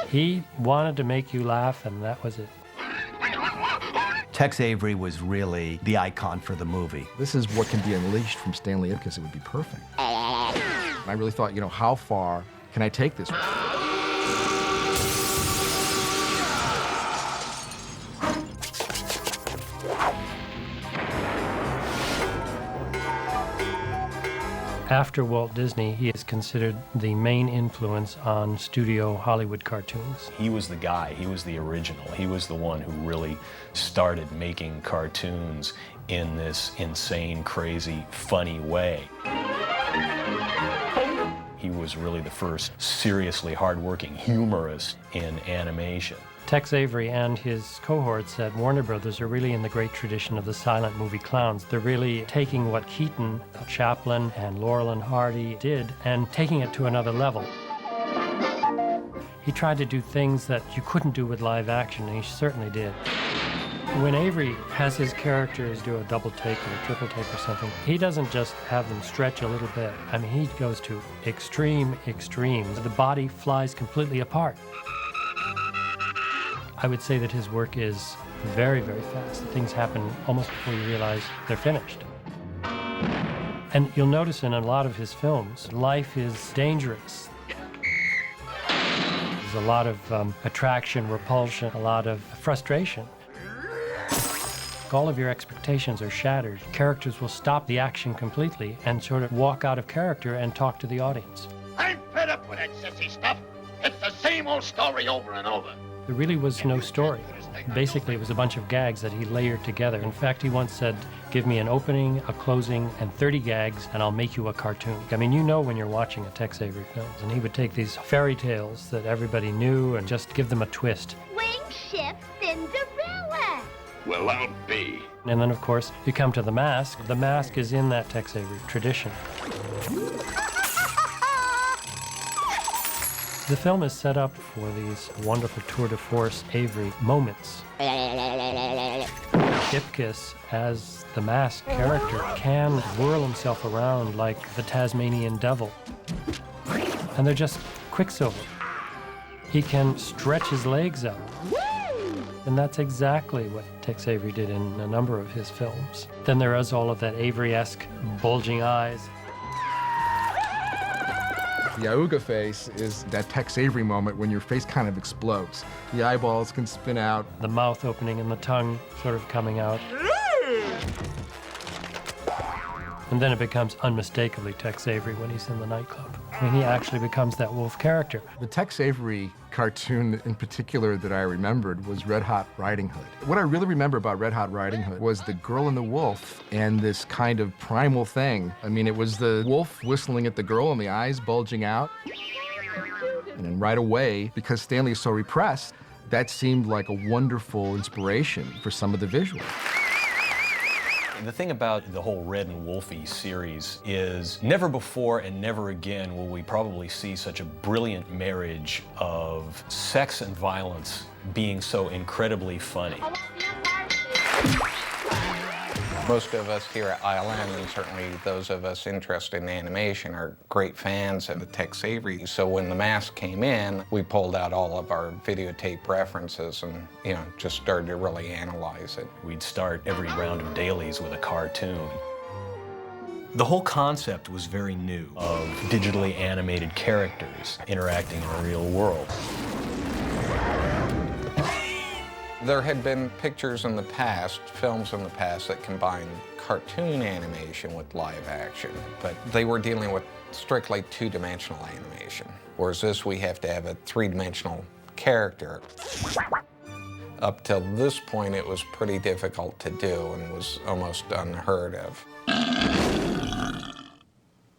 He wanted to make you laugh, and that was it. Tex Avery was really the icon for the movie. This is what can be unleashed from Stanley Ipkiss. It would be perfect. I really thought, you know, how far can I take this? After Walt Disney, he is considered the main influence on studio Hollywood cartoons. He was the guy, he was the original. He was the one who really started making cartoons in this insane, crazy, funny way. He was really the first seriously hardworking humorist in animation. Tex Avery and his cohorts at Warner Brothers are really in the great tradition of the silent movie clowns. They're really taking what Keaton, Chaplin, and Laurel and Hardy did and taking it to another level. He tried to do things that you couldn't do with live action, and he certainly did. When Avery has his characters do a double take or a triple take or something, he doesn't just have them stretch a little bit. I mean, he goes to extreme extremes. The body flies completely apart. I would say that his work is very, very fast. Things happen almost before you realize they're finished. And you'll notice in a lot of his films, life is dangerous. There's a lot of attraction, repulsion, a lot of frustration. All of your expectations are shattered. Characters will stop the action completely and sort of walk out of character and talk to the audience. I'm fed up with that sissy stuff. It's the same old story over and over. There really was no story. Basically, it was a bunch of gags that he layered together. In fact, he once said, give me an opening, a closing, and 30 gags, and I'll make you a cartoon. I mean, you know when you're watching a Tex Avery film. And he would take these fairy tales that everybody knew and just give them a twist. Wing ship Cinderella. Well, I'll be. And then, of course, you come to The Mask. The Mask is in that Tex Avery tradition. The film is set up for these wonderful tour de force Avery moments. Ipkiss, as the Mask character, can whirl himself around like the Tasmanian devil. And they're just Quicksilver. He can stretch his legs out. And that's exactly what Tex Avery did in a number of his films. Then there is all of that Avery-esque bulging eyes. The Auga face is that Tex Avery moment when your face kind of explodes. The eyeballs can spin out. The mouth opening and the tongue sort of coming out. And then it becomes unmistakably Tex Avery when he's in the nightclub. I mean, he actually becomes that wolf character. The Tex Avery cartoon in particular that I remembered was Red Hot Riding Hood. What I really remember about Red Hot Riding Hood was the girl and the wolf and this kind of primal thing. I mean, it was the wolf whistling at the girl and the eyes bulging out. And then right away, because Stanley is so repressed, that seemed like a wonderful inspiration for some of the visuals. The thing about the whole Red and Wolfie series is never before and never again will we probably see such a brilliant marriage of sex and violence being so incredibly funny. Most of us here at ILM, and certainly those of us interested in animation, are great fans of the Tex Avery. So when The Mask came in, we pulled out all of our videotape references and, just started to really analyze it. We'd start every round of dailies with a cartoon. The whole concept was very new, of digitally animated characters interacting in a real world. There had been pictures in the past, films in the past, that combined cartoon animation with live action, but they were dealing with strictly two-dimensional animation. Whereas this, we have to have a three-dimensional character. Up till this point, it was pretty difficult to do and was almost unheard of.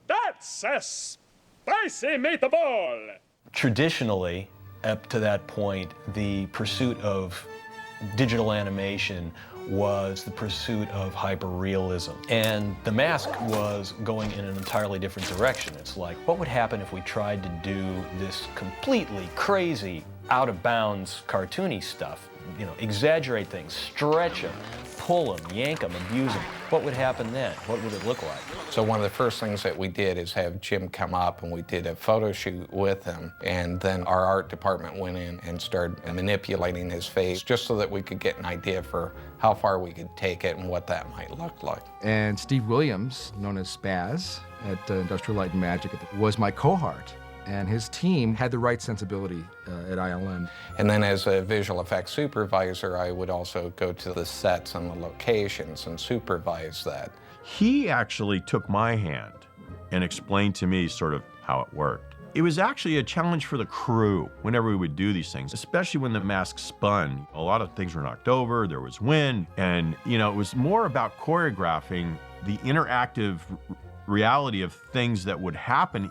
That's a spicy meatball! Traditionally, up to that point, the pursuit of digital animation was the pursuit of hyperrealism. And The Mask was going in an entirely different direction. It's like, what would happen if we tried to do this completely crazy, out-of-bounds, cartoony stuff? Exaggerate things, stretch them, pull them, yank them, abuse them. What would happen then? What would it look like? So one of the first things that we did is have Jim come up, and we did a photo shoot with him. And then our art department went in and started manipulating his face just so that we could get an idea for how far we could take it and what that might look like. And Steve Williams, known as Spaz at Industrial Light and Magic, was my cohort. And his team had the right sensibility at ILM. And then as a visual effects supervisor, I would also go to the sets and the locations and supervise that. He actually took my hand and explained to me sort of how it worked. It was actually a challenge for the crew whenever we would do these things, especially when the mask spun. A lot of things were knocked over, there was wind, and it was more about choreographing the interactive reality of things that would happen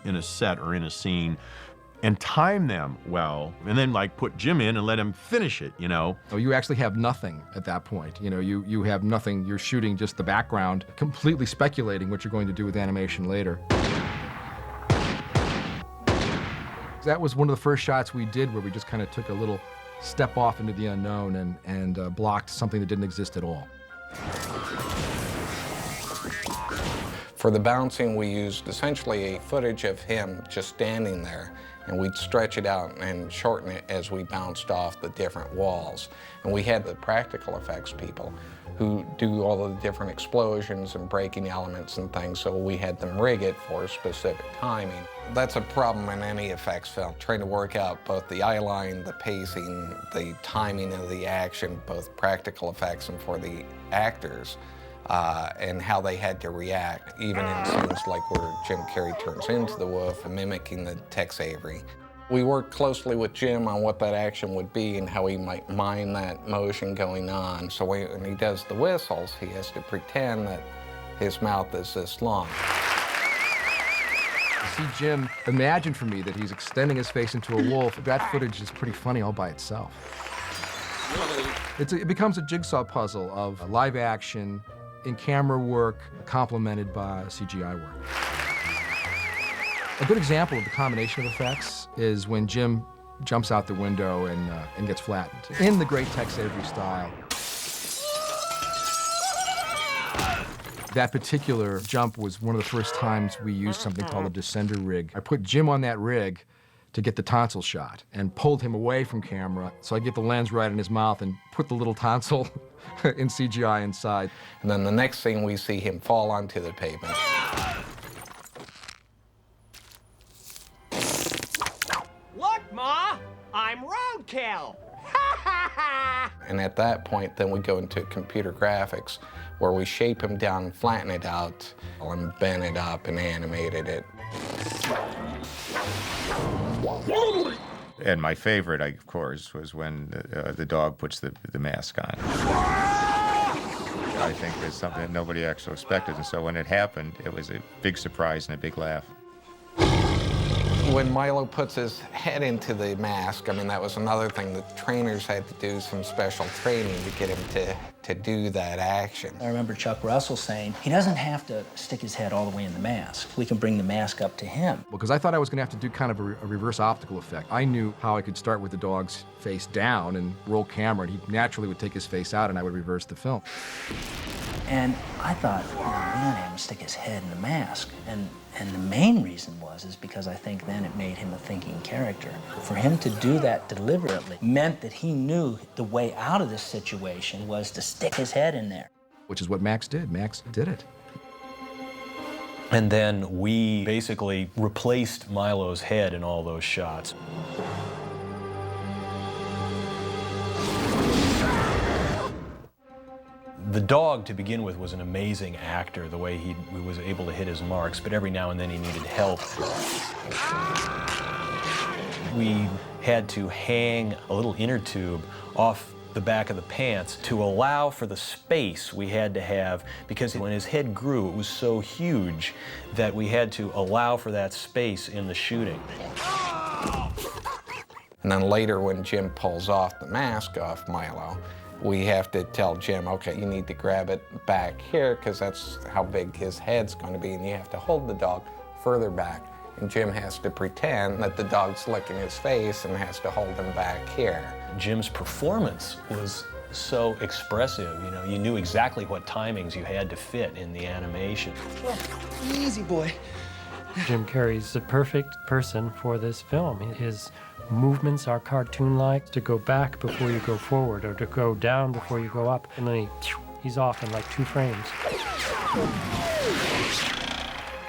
in a set or in a scene and time them well, and then put Jim in and let him finish it, Oh, you actually have nothing at that point. You have nothing. You're shooting just the background, completely speculating what you're going to do with animation later. That was one of the first shots we did where we just kind of took a little step off into the unknown and blocked something that didn't exist at all. For the bouncing, we used essentially a footage of him just standing there, and we'd stretch it out and shorten it as we bounced off the different walls. And we had the practical effects people who do all of the different explosions and breaking elements and things, so we had them rig it for specific timing. That's a problem in any effects film, trying to work out both the eye line, the pacing, the timing of the action, both practical effects and for the actors. And how they had to react, even in scenes like where Jim Carrey turns into the wolf, mimicking the Tex Avery. We worked closely with Jim on what that action would be and how he might mime that motion going on. So when he does the whistles, he has to pretend that his mouth is this long. See Jim imagine for me that he's extending his face into a wolf. That footage is pretty funny all by itself. It becomes a jigsaw puzzle of live action, in-camera work, complemented by CGI work. A good example of the combination of effects is when Jim jumps out the window and gets flattened. In the great Tex Avery style. That particular jump was one of the first times we used something called a descender rig. I put Jim on that rig to get the tonsil shot and pulled him away from camera so I get the lens right in his mouth and put the little tonsil in CGI inside. And then the next scene, we see him fall onto the pavement. Look, Ma! I'm roadkill! And at that point, then we go into computer graphics, where we shape him down, flatten it out, and bend it up and animated it. And my favorite, of course, was when the dog puts the mask on. I think it's something that nobody actually expected, and so when it happened, it was a big surprise and a big laugh. When Milo puts his head into the mask, I mean, that was another thing. The trainers had to do some special training to get him to do that action. I remember Chuck Russell saying, he doesn't have to stick his head all the way in the mask. We can bring the mask up to him. Because I thought I was going to have to do kind of a reverse optical effect. I knew how I could start with the dog's face down and roll camera, and he naturally would take his face out, and I would reverse the film. And I thought, well, we're going to have him stick his head in the mask. And the main reason is because I think then it made him a thinking character. For him to do that deliberately meant that he knew the way out of this situation was to stick his head in there. Which is what Max did. Max did it. And then we basically replaced Milo's head in all those shots. The dog, to begin with, was an amazing actor, the way he was able to hit his marks, but every now and then he needed help. We had to hang a little inner tube off the back of the pants to allow for the space we had to have, because when his head grew, it was so huge that we had to allow for that space in the shooting. And then later, when Jim pulls off the mask off Milo, we have to tell Jim, okay, you need to grab it back here because that's how big his head's going to be, and you have to hold the dog further back. And Jim has to pretend that the dog's licking his face and has to hold him back here. Jim's performance was so expressive, you know, you knew exactly what timings you had to fit in the animation. Easy, boy. Jim Carrey's the perfect person for this film. His movements are cartoon-like. To go back before you go forward, or to go down before you go up, and then he's off in like 2 frames.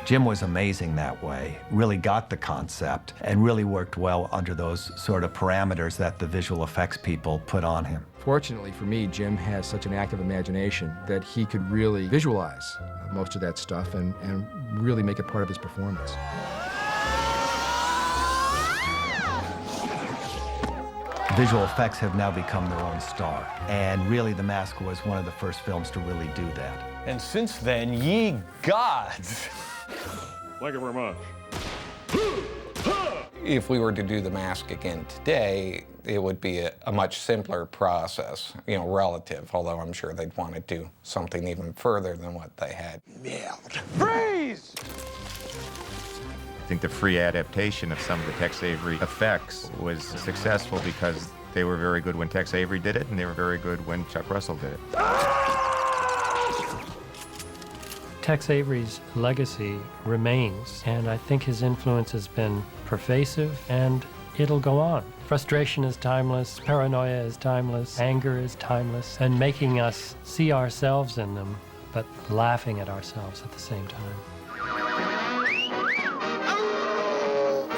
Jim was amazing that way, really got the concept, and really worked well under those sort of parameters that the visual effects people put on him. Fortunately for me, Jim has such an active imagination that he could really visualize most of that stuff and really make it part of his performance. Visual effects have now become their own star, and really The Mask was one of the first films to really do that. And since then, ye gods! Thank you very much. If we were to do The Mask again today, it would be a much simpler process, you know, relative, although I'm sure they'd want to do something even further than what they had. Freeze! I think the free adaptation of some of the Tex Avery effects was successful because They were very good when Tex Avery did it, and they were very good when Chuck Russell did it. Tex Avery's legacy remains, and I think his influence has been pervasive, and it'll go on. Frustration is timeless, paranoia is timeless, anger is timeless, and making us see ourselves in them, but laughing at ourselves at the same time.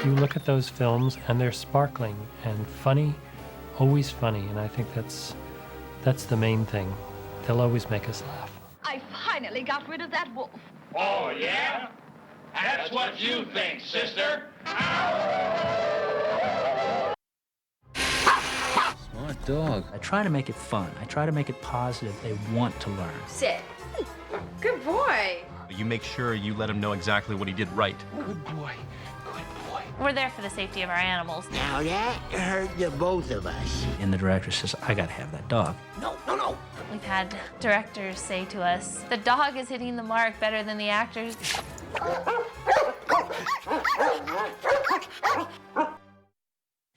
You look at those films, and they're sparkling and funny, always funny, and I think that's the main thing. They'll always make us laugh. I finally got rid of that wolf. Oh, yeah? That's what you think, sister. Smart dog. I try to make it fun. I try to make it positive. They want to learn. Sit. Good boy. You make sure you let him know exactly what he did right. Good boy. We're there for the safety of our animals. Now that hurt the both of us. And the director says, I gotta have that dog. No. We've had directors say to us, the dog is hitting the mark better than the actors.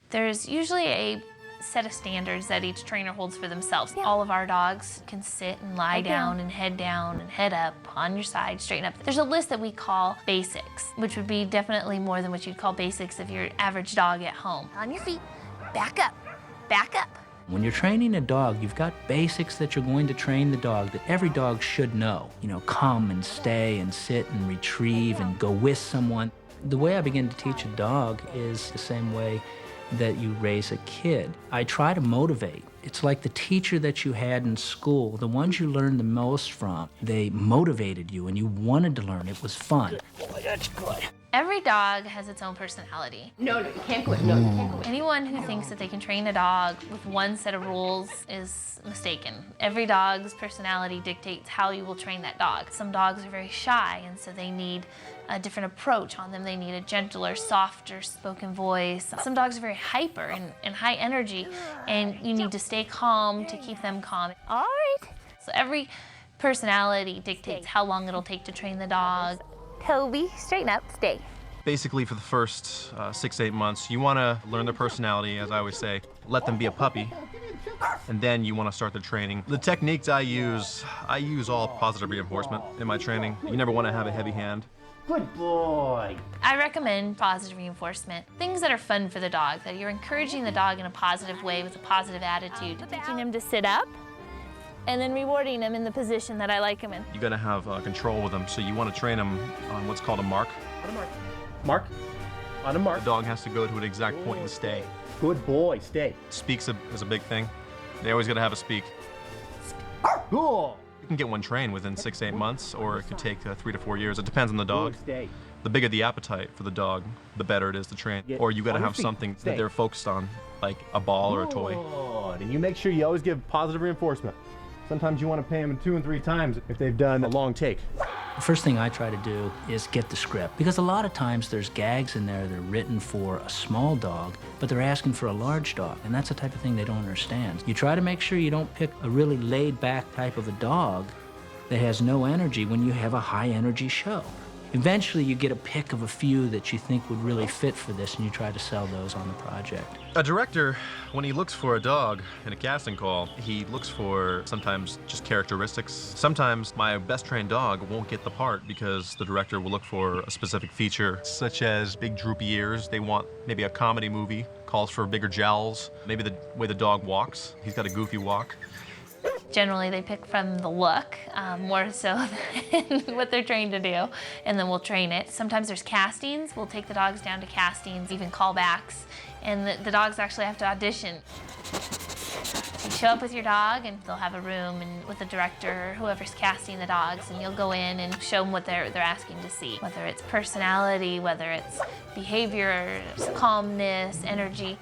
There's usually a set of standards that each trainer holds for themselves. Yeah. All of our dogs can sit and lie down and head up, on your side, straighten up. There's a list that we call basics, which would be definitely more than what you'd call basics of your average dog at home. On your feet, back up, back up. When you're training a dog, you've got basics that you're going to train the dog that every dog should know. You know, come and stay and sit and retrieve and go with someone. The way I begin to teach a dog is the same way that you raise a kid. I try to motivate. It's like the teacher that you had in school, the ones you learned the most from. They motivated you and you wanted to learn. It was fun. Good boy, that's good. Every dog has its own personality. No, you can't quit. No, you can't quit. Anyone who thinks that they can train a dog with one set of rules is mistaken. Every dog's personality dictates how you will train that dog. Some dogs are very shy, and so they need a different approach on them. They need a gentler, softer spoken voice. Some dogs are very hyper and high energy, and you need to stay calm to keep them calm. All right. So every personality dictates how long it'll take to train the dog. Toby, straighten up, stay. Basically, for the first 6 to 8 months, you want to learn their personality, as I always say. Let them be a puppy, and then you want to start the training. The techniques I use all positive reinforcement in my training. You never want to have a heavy hand. Good boy. I recommend positive reinforcement. Things that are fun for the dog, that you're encouraging the dog in a positive way with a positive attitude. Teaching him to sit up, and then rewarding him in the position that I like him in. You got to have control with them, so you want to train them on what's called a mark. On a mark. Mark. On a mark. The dog has to go to an exact point and stay. Good boy, stay. Speaks is a big thing. They always got to have a speak. Cool. You can get one trained within 6 to 8 months, or it could take 3 to 4 years. It depends on the dog. Stay. The bigger the appetite for the dog, the better it is to train. Or you got to have something that they're focused on, like a ball or a toy. Good. And you make sure you always give positive reinforcement. Sometimes you want to pay them 2 and 3 times if they've done a long take. The first thing I try to do is get the script, because a lot of times there's gags in there that are written for a small dog, but they're asking for a large dog, and that's the type of thing they don't understand. You try to make sure you don't pick a really laid-back type of a dog that has no energy when you have a high-energy show. Eventually, you get a pick of a few that you think would really fit for this, and you try to sell those on the project. A director, when he looks for a dog in a casting call, he looks for sometimes just characteristics. Sometimes my best trained dog won't get the part because the director will look for a specific feature, such as big droopy ears. They want maybe a comedy movie, calls for bigger jowls, maybe the way the dog walks. He's got a goofy walk. Generally, they pick from the look, more so than what they're trained to do, and then we'll train it. Sometimes there's castings. We'll take the dogs down to castings, even callbacks, and the dogs actually have to audition. So you show up with your dog, and they'll have a room and with the director or whoever's casting the dogs, and you'll go in and show them what they're asking to see, whether it's personality, whether it's behavior, calmness, energy.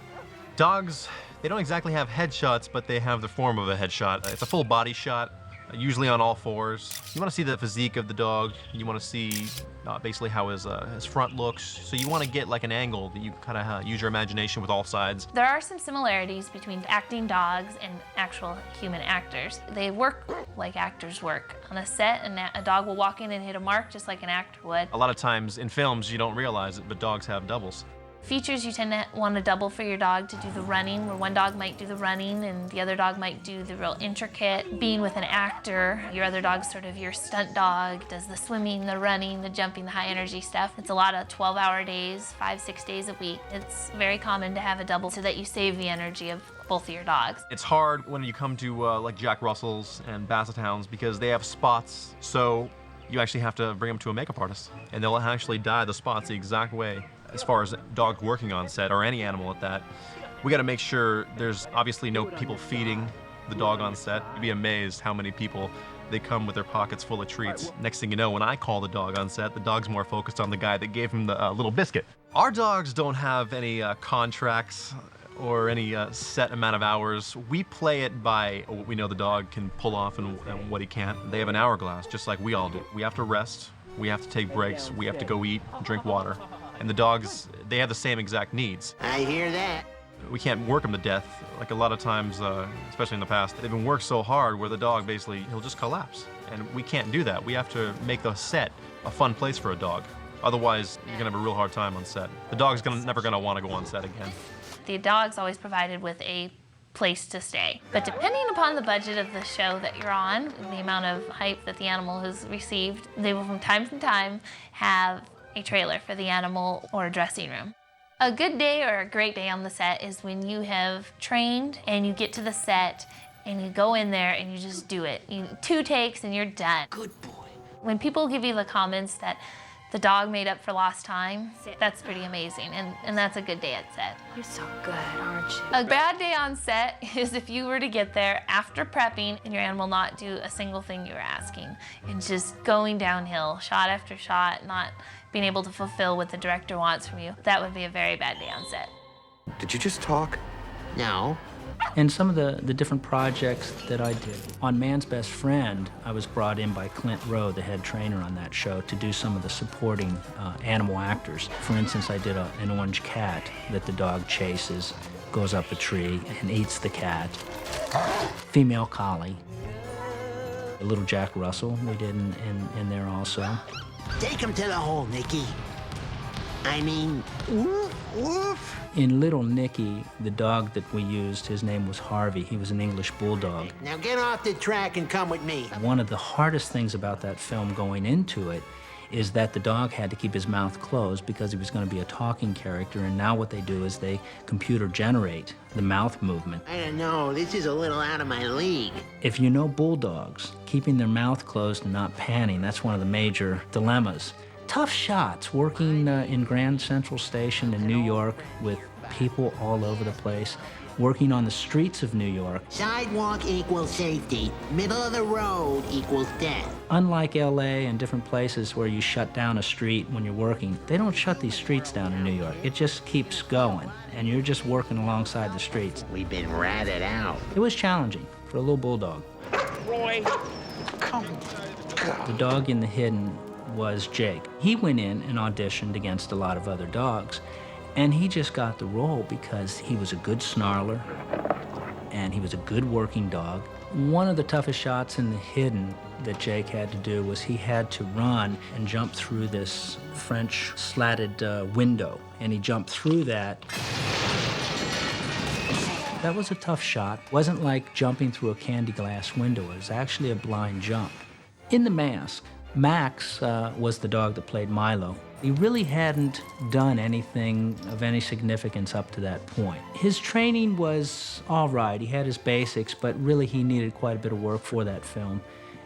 Dogs, they don't exactly have headshots, but they have the form of a headshot. It's a full body shot, usually on all fours. You want to see the physique of the dog. You want to see basically how his front looks. So you want to get like an angle that you kind of use your imagination with all sides. There are some similarities between acting dogs and actual human actors. They work like actors work. On a set, a dog will walk in and hit a mark just like an actor would. A lot of times in films, you don't realize it, but dogs have doubles. Features, you tend to want to double for your dog to do the running, where one dog might do the running and the other dog might do the real intricate. Being with an actor, your other dog's sort of your stunt dog, does the swimming, the running, the jumping, the high energy stuff. It's a lot of 12-hour days, 5-6 days a week. It's very common to have a double so that you save the energy of both of your dogs. It's hard when you come to like Jack Russells and Basset Hounds because they have spots, so you actually have to bring them to a makeup artist and they'll actually dye the spots the exact way. As far as dogs working on set, or any animal at that, we gotta make sure there's obviously no people feeding the dog on set. You'd be amazed how many people, they come with their pockets full of treats. Next thing you know, when I call the dog on set, the dog's more focused on the guy that gave him the little biscuit. Our dogs don't have any contracts or any set amount of hours. We play it by what we know the dog can pull off and what he can't. They have an hourglass, just like we all do. We have to rest, we have to take breaks, we have to go eat, drink water. And the dogs, they have the same exact needs. I hear that. We can't work them to death. Like a lot of times, especially in the past, they've been worked so hard where the dog basically, he'll just collapse. And we can't do that. We have to make the set a fun place for a dog. Otherwise, you're gonna have a real hard time on set. The dog's never gonna wanna go on set again. The dog's always provided with a place to stay. But depending upon the budget of the show that you're on, the amount of hype that the animal has received, they will from time to time have a trailer for the animal or a dressing room. A good day or a great day on the set is when you have trained and you get to the set and you go in there and you just do it. 2 takes and you're done. Good boy. When people give you the comments that the dog made up for lost time, that's pretty amazing, and that's a good day at set. You're so good, aren't you? A bad day on set is if you were to get there after prepping and your animal not do a single thing you were asking, and just going downhill, shot after shot, not being able to fulfill what the director wants from you. That would be a very bad day on set. Did you just talk? No. And some of the different projects that I did. On Man's Best Friend, I was brought in by Clint Rowe, the head trainer on that show, to do some of the supporting animal actors. For instance, I did an orange cat that the dog chases, goes up a tree, and eats the cat. Female collie. A little Jack Russell we did in there also. Take him to the hole, Nicky. I mean, woof, woof. In Little Nicky, the dog that we used, his name was Harvey. He was an English bulldog. Now get off the track and come with me. One of the hardest things about that film going into it is that the dog had to keep his mouth closed because he was going to be a talking character, and now what they do is they computer generate the mouth movement. I don't know, this is a little out of my league. If you know bulldogs, keeping their mouth closed and not panting, that's one of the major dilemmas. Tough shots working in Grand Central Station in New York with people all over the place, working on the streets of New York. Sidewalk equals safety. Middle of the road equals death. Unlike LA and different places where you shut down a street when you're working, they don't shut these streets down in New York. It just keeps going, and you're just working alongside the streets. We've been ratted out. It was challenging for a little bulldog. Roy, come on. The dog in The Hidden was Jake. He went in and auditioned against a lot of other dogs, and he just got the role because he was a good snarler and he was a good working dog. One of the toughest shots in The Hidden that Jake had to do was he had to run and jump through this French slatted window, and he jumped through that. That was a tough shot. It wasn't like jumping through a candy glass window. It was actually a blind jump. In The Mask, Max was the dog that played Milo. He really hadn't done anything of any significance up to that point. His training was all right. He had his basics, but really he needed quite a bit of work for that film.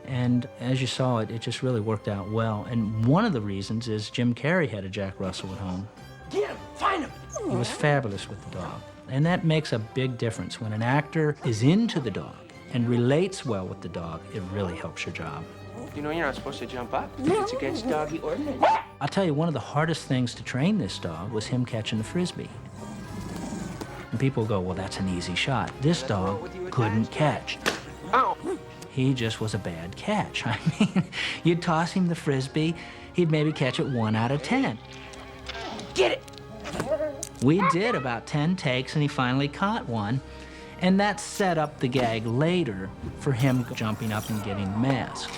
And as you saw it just really worked out well. And one of the reasons is Jim Carrey had a Jack Russell at home. Get him! Find him! He was fabulous with the dog. And that makes a big difference. When an actor is into the dog and relates well with the dog, it really helps your job. You know you're not supposed to jump up. It's against doggy ordinance. I'll tell you, one of the hardest things to train this dog was him catching the Frisbee. And people go, well, that's an easy shot. This dog couldn't catch. He just was a bad catch. I mean, you'd toss him the Frisbee, he'd maybe catch it 1 out of 10. Get it! We did about 10 takes, and he finally caught one. And that set up the gag later for him jumping up and getting the mask.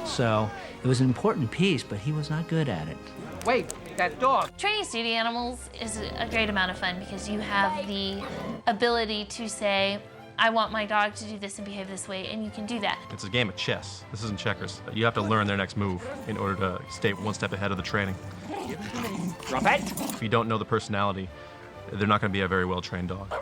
So it was an important piece, but he was not good at it. Wait, that dog. Training studio animals is a great amount of fun because you have the ability to say, I want my dog to do this and behave this way, and you can do that. It's a game of chess. This isn't checkers. You have to learn their next move in order to stay one step ahead of the training. Drop it. If you don't know the personality, they're not going to be a very well-trained dog.